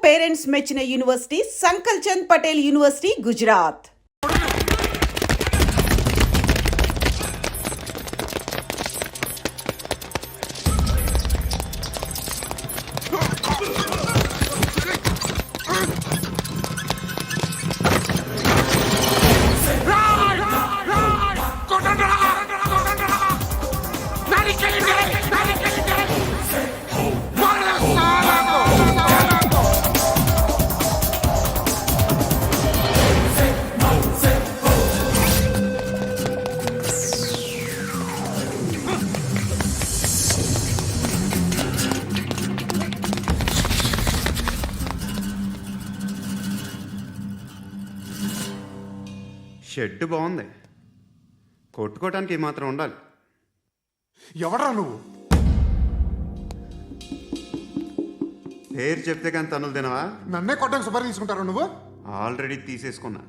Parents మెచ్చిన university Sankalchand Patel university Gujarat. Shed బాగుంది, కొట్టుకోవటానికి ఏమాత్రం ఉండాలి. ఎవడ్రా నువ్వు? పేరు చెప్తే కానీ తనులు తినవా? నన్నే కొట్టడానికి సుపారీ తీసుకుంటారా నువ్వు? ఆల్రెడీ తీసేసుకున్నా.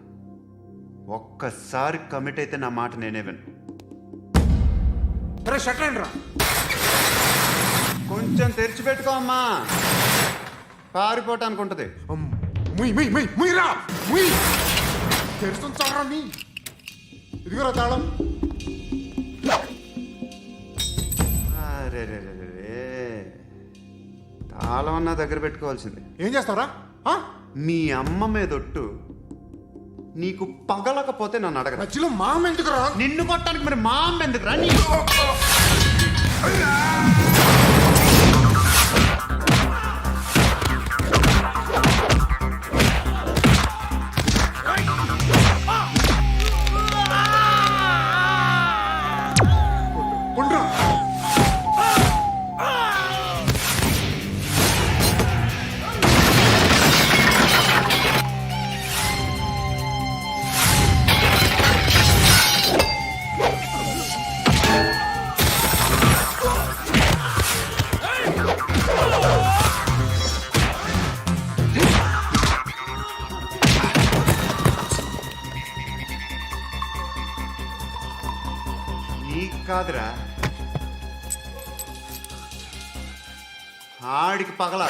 ఒక్కసారి కమిట్ అయితే నా మాట నేనే విను. అరే షట్ రా, కొంచెం తెరిచిపెట్టుకో అమ్మా, పారిపోవటానికి ఉంటుంది. ముయ్ ముయ్ ముయ్ ముయ్ రా ముయ్. తెరుస్తుంచారా నీ? ఇదిగోరా తాళం. అరే తాళం అన్నా దగ్గర పెట్టుకోవాల్సింది. ఏం చేస్తావురా? మీ అమ్మ మీదొట్టు నీకు పగలకపోతే నన్ను అడగరా. మధ్యలో మామ ఎందుకురా? నిన్ను కొట్టడానికి మరి మా అమ్మ ఎందుకురా? కాదురా, ఆడికి పగల.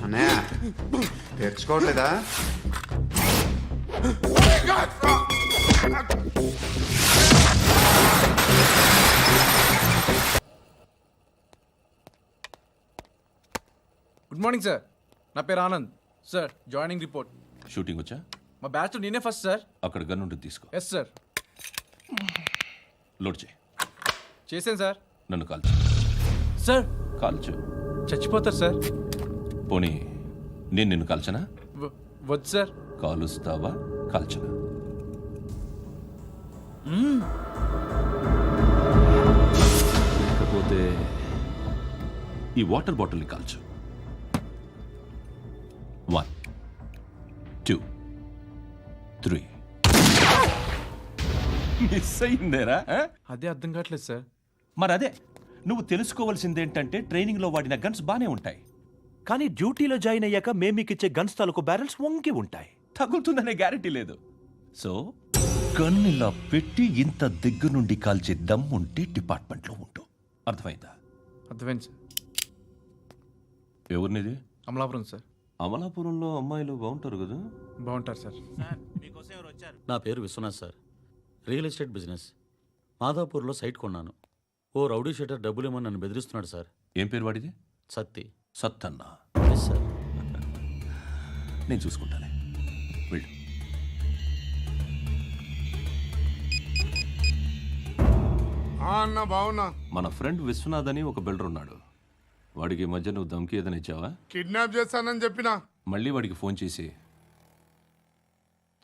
అన్నయ్య తెచ్చుకోవట్లేదా? గుడ్ మార్నింగ్ సార్, నా పేరు Anand sir. Joining report. Shooting వచ్చా? మా బ్యాచ్ నేనే ఫస్ట్ సార్. అక్కడ గన్ ఉంటుంది, తీసుకో. Yes sir. లోడ్ చేయి. చేశాను సార్. నన్ను కాల్చు. సార్ కాల్చు. చచ్చిపోతారు సార్. పోనీ నేను నిన్ను కాల్చనా? వద్దు సార్. కాలుస్తావా కాల్చనా? లేకపోతే ఈ వాటర్ బాటిల్ని కాల్చు. 1 2 3. మిస్ అయిందేరా? అదే అర్థం కావట్లేదు సార్. మరి అదే నువ్వు తెలుసుకోవాల్సిందేంటంటే ట్రైనింగ్లో వాడిన గన్స్ బానే ఉంటాయి, కానీ డ్యూటీలో జాయిన్ అయ్యాక మేము మీకు ఇచ్చే గన్స్ తాలూకు బ్యారెల్స్ వంగి ఉంటాయి. తగులుతుందనే గ్యారెంటీ లేదు. సో గన్ ఇలా పెట్టి ఇంత దగ్గర నుండి కాల్చే దమ్ ఉంటే డిపార్ట్మెంట్లో ఉంటూ. అర్థమైందా? అర్థమైంది సార్. ఎవరినిది? అమలాపురం సార్. అమలాపురంలో అమ్మాయిలు బాగుంటారు కదా? బాగుంటారు సార్. నా పేరు Vishwanath sir. Real estate business. మాధాపూర్లో సైట్ కొన్నాను. ఓ రౌడీ షీటర్ డబ్బులు ఇవ్వమని నన్ను బెదిరిస్తున్నాడు సార్. ఏం పేరు వాడిది? సత్తి. సత్తన్న. Yes sir. నేను చూసుకుంటానే, వెళ్ళు. అన్న బావున్నా. మన ఫ్రెండ్ విశ్వనాథ్ అని ఒక బిల్డర్ ఉన్నాడు. వాడికి ఈ మధ్య నువ్వు ధమ్కి ఏదైనా ఇచ్చావా? కిడ్నాప్ చేస్తానని చెప్పినా. మళ్ళీ వాడికి ఫోన్ చేసి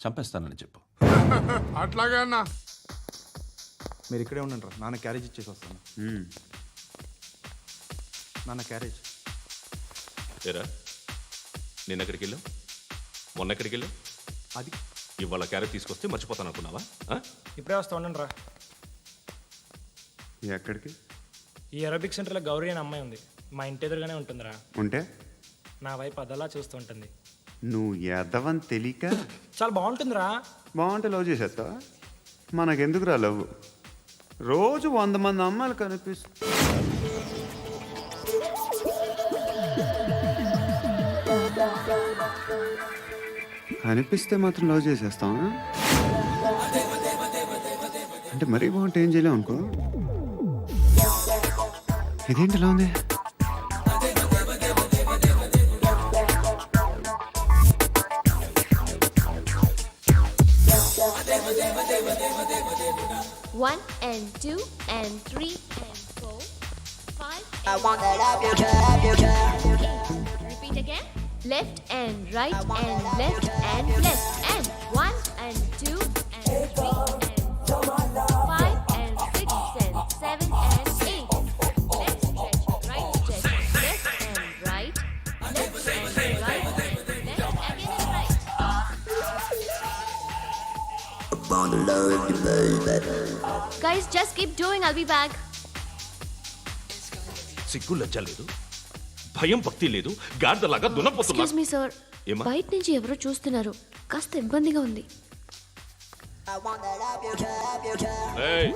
చంపేస్తానని చెప్పు. అట్లాగే అన్న. మీరు ఇక్కడే ఉండండి రా, నాన్న క్యారేజ్ ఇచ్చేసి వస్తాను. నాన్న క్యారేజ్. ఏరా నేను ఎక్కడికి వెళ్ళావు? మొన్న ఎక్కడికి వెళ్ళావు? అది ఇవాళ క్యారెట్ తీసుకొస్తే మర్చిపోతాను అనుకున్నావా? ఇప్పుడే వస్తా ఉండండి రా. ఎక్కడికి? ఈ అరబిక్ సెంటర్లో గౌరీ అనే అమ్మాయి ఉంది. మా ఇంటి ఎదురుగానే ఉంటుందిరా. ఉంటే నా వైపు అదలా చూస్తూ ఉంటుంది. నువ్వు ఎదవని తెలియక చాలా బాగుంటుందిరా. బాగుంటే లవ్ చేసేస్తావా? మనకెందుకురా లవ్? రోజు 100 మంది అమ్మాయిలు కనిపిస్తే మాత్రం లవ్ చేసేస్తావా? అంటే మరీ బాగుంటే ఏం చేయలేవు అనుకో. ఇదేంటి ఇలా ఉంది? One and two and three and four, five. I want that up your job. Repeat again. Left and right and left and left and one and two and three and four, five and six and seven and eight. Left stretch, right stretch, left and right, left and right, left again and right. Guys, just keep doing. I'll be back. సిగ్గు లజ్జ లేదు, భయం భక్తి లేదు, గాడిదలాగా దున్నపోతున్నా. Excuse me, sir. ఏమ్మా? బయట నుంచి ఎవరో చూస్తున్నారు. కాస్త ఇబ్బందిగా ఉంది. I want that up your job. ఏయ్,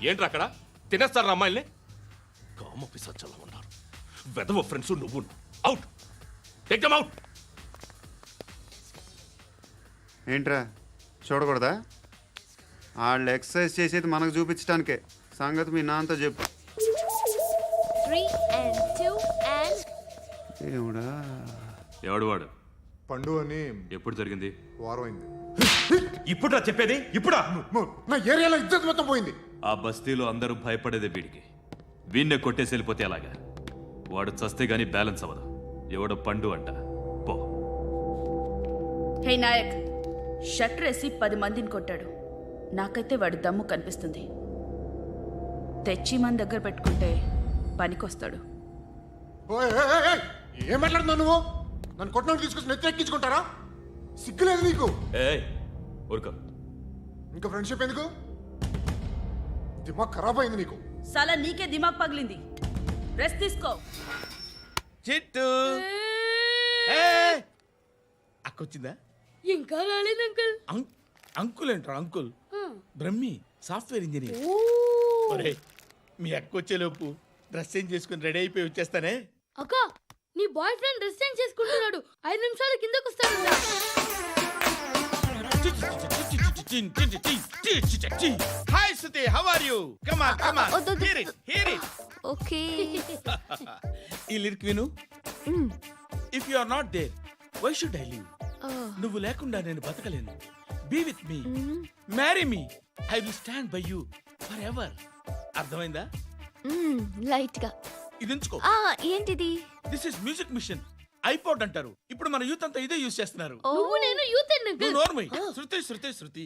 ఏంట్రా అక్కడ తినేస్తారా అమ్మాయిల్ని? కామ పిశాచాలా ఉన్నారు. వెదవ ఫ్రెండ్స్ నువ్వు. Out, take them out. ఏంట్రా చూడకూడదా? వాళ్ళు ఎక్సర్సైజ్ చేసేది మనకు చూపించడానికే. సంగతి మీ నాన్నతో చెప్పు. 3 and 2 and ఏమిడా? ఎవడు వాడు? పండు అని ఎప్పుడు జరిగింది? వారం అయింది. ఇప్పుడా చెప్పేది? ఇప్పుడా? నా ఏరియాలో ఇద్దరు మొత్తం పోయింది. ఆ బస్తీలో అందరూ భయపడేదే వీడికి. వీణ్ణే కొట్టేసి వెళ్ళిపోతే అలాగా? వాడు చస్తే గానీ బ్యాలెన్స్ అవ్వదు. ఎవడో పండు అంట. పో. హే నాయక్, షట్టర్ వేసి 10 మందిని కొట్టాడు. నాకైతే వాడి దమ్ము కనిపిస్తుంది. తెచ్చి మన దగ్గర పెట్టుకుంటే పనికొస్తాడు. ఏం మాట్లాడుతున్నావు నువ్వు? నన్ను కొట్టడానికి తీసుకొచ్చి నెత్తి ఎక్కించుకుంటారా? సిగ్గులేదు నీకు? ఏయ్ ఊరుకో. ఇంకా ఫ్రెండ్షిప్ ఎందుకు? దిమాగ్ ఖరాబ్ అయింది నీకు. సలా నీకే దిమాగ్ పగిలింది. రెస్ట్ తీసుకో. చిట్టు అక్కొచ్చిందా? ఇంకా రాలేదు అంకుల్. అంకుల్ ఏంట్రా అంకుల్? Brahmi software engineer. ఒరే మీ అక్క వచ్చేలోపు డ్రెస్ చేంజ్ చేసుకుని రెడీ అయిపోయి వచ్చేస్తానే. అక్క, నీ బాయ్ ఫ్రెండ్ డ్రెస్ చేంజ్ చేసుకుంటున్నాడు. 5 నిమిషాలు కిందకు వస్తాడు. Hi Suthi, how are you? Come on come on, hear it hear it. Okay. ఈ లిరిక్ విను. If you are not there why should I live? నువ్వు లేకుండా నేను బతకలేను. Be with me, marry me, I will stand by you forever. అర్థమైందా? Light గా. ఇది ఉంచుకో. ఏంటిది? This is music machine. IPod అంటారు. ఇప్పుడు మన యూత్ అంతా ఇదే యూజ్ చేస్తున్నారు. నువ్వు నేను యూత్ నువ్వు నోర్మై. శృతి శృతి శృతి.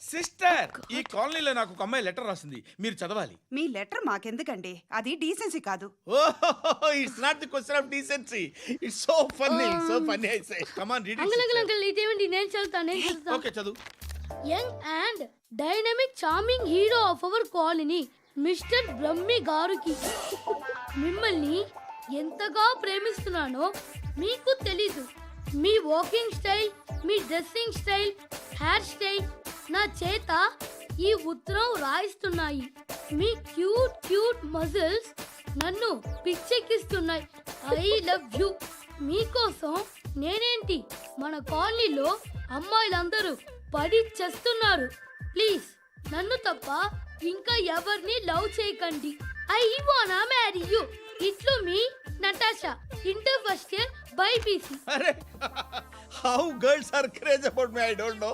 సిస్టర్, ఈ కాలనీలో నాకు ఒక అమ్మాయి లెటర్ రాసింది. మీరు చదవాలి. మీ లెటర్ మాకెందుకండి? అది డీసెన్సీ కాదు. Oh, it's not the question of decency. It's so funny, so funny. I say come on read it. ఇదేంటి? నేను చదువుతాను. ఓకే చదువు. Young and dynamic charming hero of our colony mister Brahmi గారికి మిమ్మల్ని ఎంతగా ప్రేమిస్తున్నానో మీకు తెలీదు. మీ వాకింగ్ స్టైల్, మీ డ్రెస్సింగ్ స్టైల్, హెయిర్ స్టైల్ నా చేత ఈ ఉత్తరం రాయిస్తున్నాయి. మీ క్యూట్ క్యూట్ మజిల్స్ నన్ను పిచ్చెక్కిస్తున్నాయి. I love you. మీకోసం నేనేంటి, మన కాలనీలో అమ్మాయిలందరూ పడి చేస్తున్నారు. ప్లీజ్ నన్ను తప్ప ఇంకా ఎవరిని లవ్ చేయకండి. ఐ వానా మ్యారీ యు. ఇట్లు మీ Natasha, inter first year BiPC. అరే how girls are craze about me I don't know.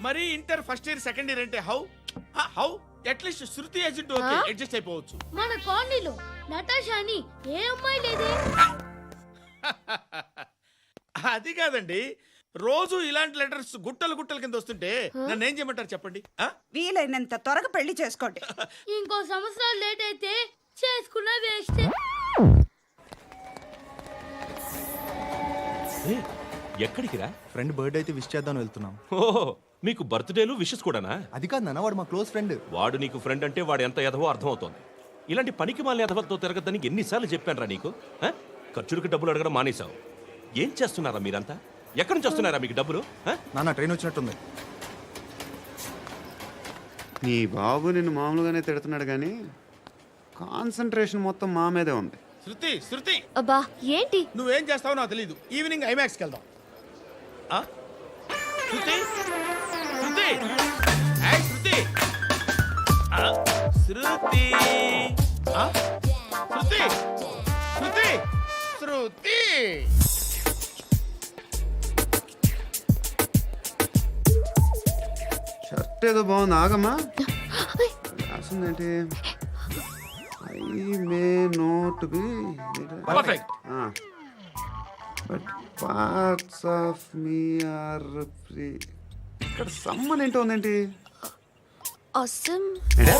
మరి inter first year second year అంటే how at least Shruti agent okay adjust అయిపోవచ్చు. మన కాలనీలో నటాషాని ఏ అమ్మాయి లేదే. అది కాదండి, రోజు ఇలాంటి లెటర్స్ గుట్టలు గుట్టల కింద వస్తుంటే నన్ను ఏం చేయమంటారు చెప్పండి? వీలైనంత త్వరగా పెళ్లి చేసుకోండి. ఇంకో సంవత్సరాలు లేట్ అయితే చేసుకున్న వేస్టే. ఎక్కడికి రా? ఫ్రెండ్ బర్త్డే అయితే విష్ చేద్దాం వెళ్తున్నాం. ఓహో, మీకు బర్త్డేలు విషెస్ కూడానా? అది కాదు నాన్న, వాడు మా క్లోజ్ ఫ్రెండ్. వాడు నీకు ఫ్రెండ్ అంటే వాడు ఎంత ఎదవో అర్థమవుతోంది. ఇలాంటి పనికి మాలిన ఎదవలతో తిరగద్దని ఎన్నిసార్లు చెప్పానురా నీకు? ఖర్చులకు డబ్బులు అడగడం మానేశావు. ఏం చేస్తున్నారా మీరంతా? ఎక్కడి నుంచి వస్తున్నారా మీకు డబ్బులు? నాన్న ట్రైన్ వచ్చినట్టుంది. నీ బాబు నిన్ను మామూలుగానే తిడుతున్నాడు కానీ కాన్సన్ట్రేషన్ మొత్తం మా మీదే ఉంది. శృతి శృతి అబ్బా ఏంటి? నువ్వేం చేస్తావో నాకు తెలీదు. ఈవినింగ్ ఐమాక్స్కి వెళ్దాం. శృతి శృతి ఏయ్ శృతి శృతి శృతి శృతి శృతి. షర్ట్ ఏదో బాగుంది, ఆగమ్మా. రాసిందేంటి? I may not be perfect. But parts of me are free. ఇక్కడ సమ్మన్ ఏంటో ఉందేంటి? అసమ్ ఏంటే?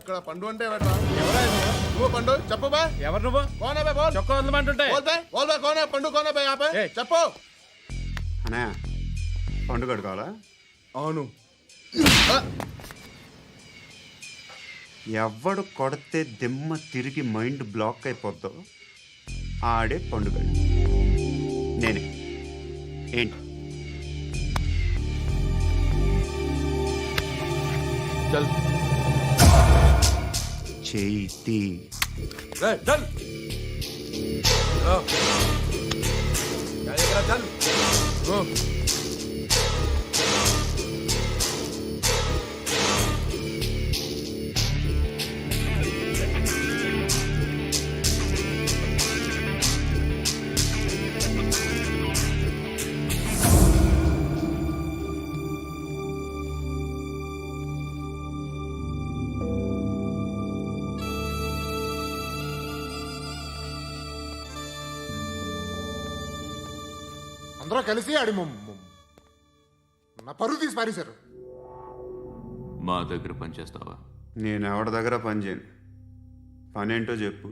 ఇక్కడ పండు అంటే నువ్వు పండు చెప్పు బా. ఎవరు నువ్వు? కోనా బే బోల్. చొక్కా వదలమంటుంటే బోల్ బే కోనా పండు కోనా బే ఆపే చెప్పు. అనే పండుగ కావాలా? అవును. ఎవడు కొడితే దిమ్మ తిరిగి మైండ్ బ్లాక్ అయిపోద్దో ఆడే పండుగ. నేనే. ఏంటి? చల్ చేతి చల్ చల్. అందరూ కలిసి ఆడి నా పరువు తీసి పారేశారు. మా దగ్గర పనిచేస్తావా? నేను ఎవరి దగ్గర పని చేయను. పనేంటో చెప్పు.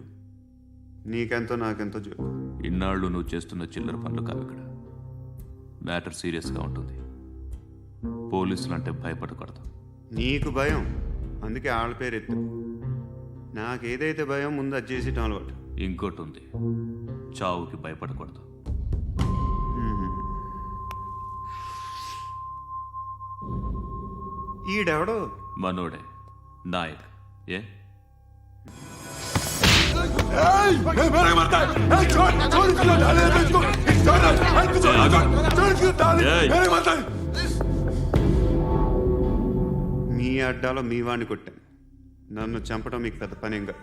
నీకెంతో నాకెంతో చెప్పు. ఇన్నాళ్ళు నువ్వు చేస్తున్న చిల్లర పనులు కావు ఇక్కడ. మ్యాటర్ సీరియస్గా ఉంటుంది. పోలీసులు అంటే భయపడకూడదు. నీకు భయం, అందుకే ఆళ్ళ పేరు ఎత్తు. నాకేదైతే భయం ముందు అది చేసేటం అలవాటు. ఇంకోటి ఉంది, చావుకి భయపడకూడదు. ఈడెవడో మనోడే నాయక్. ఏ మీ అడ్డాలో మీ వాడిని కొట్టాను. నన్ను చంపడం మీకు పెద్ద పనేం కాదు.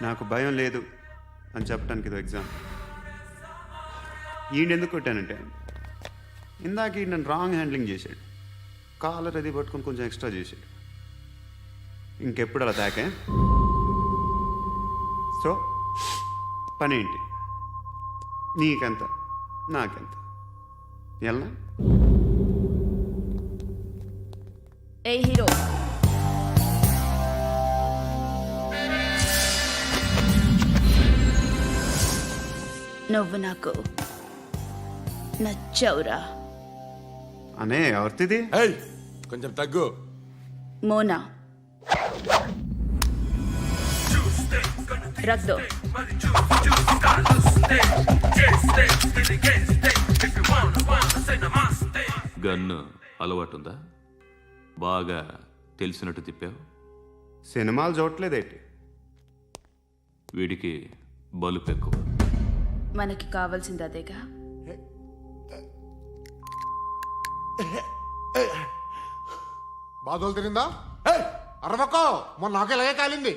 నాకు భయం లేదు అని చెప్పడానికి ఇది ఎగ్జామ్. ఈయనెందుకు కొట్టానంటే ఇందాక ఈ నన్ను రాంగ్ హ్యాండ్లింగ్ చేశాడు. కాలర్ అది పట్టుకొని కొంచెం ఎక్స్ట్రా చేశాడు. ఇంకెప్పుడు అలా తాకే. సో పనేంటి? నీకెంత నాకెంత ఎలా? ఏ హీరో, నువ్వు నాకు నచ్చవురా. అనే ఎవరిది? కొంచెం తగ్గు. మోనా. रख दो గన్ను అలవాటుందా? బాగా తెలిసినట్టు తిప్పావు. సినిమాలు చూడట్లేదేంటి? వీడికి బలుపు ఎక్కువ. మనకి కావాల్సింది అదేగా. బాధలు తిరిందా? అరవకో, మొన్న నాకు ఇలాగే కాలింది.